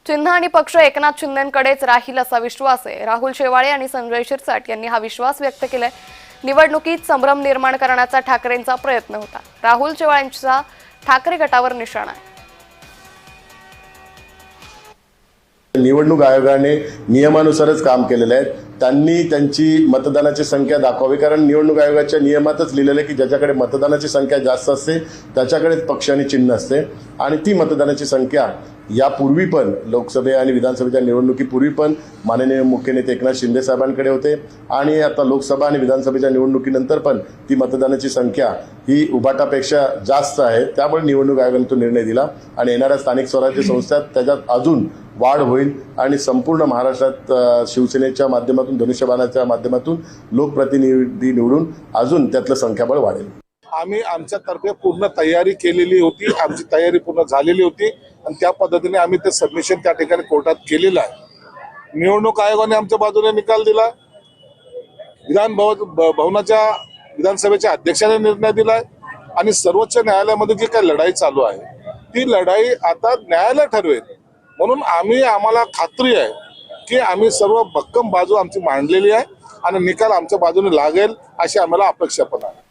चिन्ह आणि पक्ष एकनाथ शिंदेंकडेच राहील असा विश्वास आहे। राहुल शेवाळे आणि संजय शिरसाट यांनी हा विश्वास व्यक्त केलाय। निवडणुकीत संभ्रम निर्माण करण्याचा ठाकरेंचा प्रयत्न होता। राहुल शेवाळेंचा ठाकरे गटावर निशाणा आहे। निवडणूक आयोगाने नियमानुसारच काम केलेलं आहे। त्यांनी त्यांची मतदानाची संख्या दाखवावी, कारण निवडणूक आयोगाच्या नियमातच लिहिलेलं आहे की ज्याच्याकडे मतदानाची संख्या जास्त असते त्याच्याकडेच पक्ष आणि चिन्ह असते। आणि ती मतदानाची संख्या यापूर्वी पण लोकसभे आणि विधानसभेच्या निवडणुकीपूर्वी पण माननीय मुख्य नेते एकनाथ शिंदे साहेबांकडे होते आणि आता लोकसभा आणि विधानसभेच्या निवडणुकीनंतर पण ती मतदानाची संख्या ही उभाटापेक्षा जास्त आहे। त्यामुळे निवडणूक आयोगाने तो निर्णय दिला आणि येणाऱ्या स्थानिक स्वराज्य संस्थात त्याच्यात अजून वाढ होईल आणि संपूर्ण महाराष्ट्रात शिवसेनेच्या माध्यमातून धनुष्यबाणाच्या माध्यमातून लोकप्रतिनिधी निवडून अजून त्यातलं संख्याबळ वाढेल। आम्ही आमच्यातर्फे पूर्ण तयारी केलेली होती, आमची तयारी पूर्ण झालेली होती आणि त्या पद्धतीने आम्ही ते सबमिशन त्या ठिकाणी कोर्टात केलेलं आहे। निवडणूक आयोगाने आमच्या बाजूने निकाल दिला, भवनाच्या विधानसभेच्या अध्यक्षाने निर्णय दिलाय आणि सर्वोच्च न्यायालयामध्ये जी काही लढाई चालू आहे ती लढाई आता न्यायालय ठरवेल। म्हणून आम्हाला खात्री आहे की आम्ही सर्व भक्कम बाजू आमची मांडलेली आहे आणि निकाल आमच्या बाजूने लागेल अशी आम्हाला अपेक्षा पण आहे।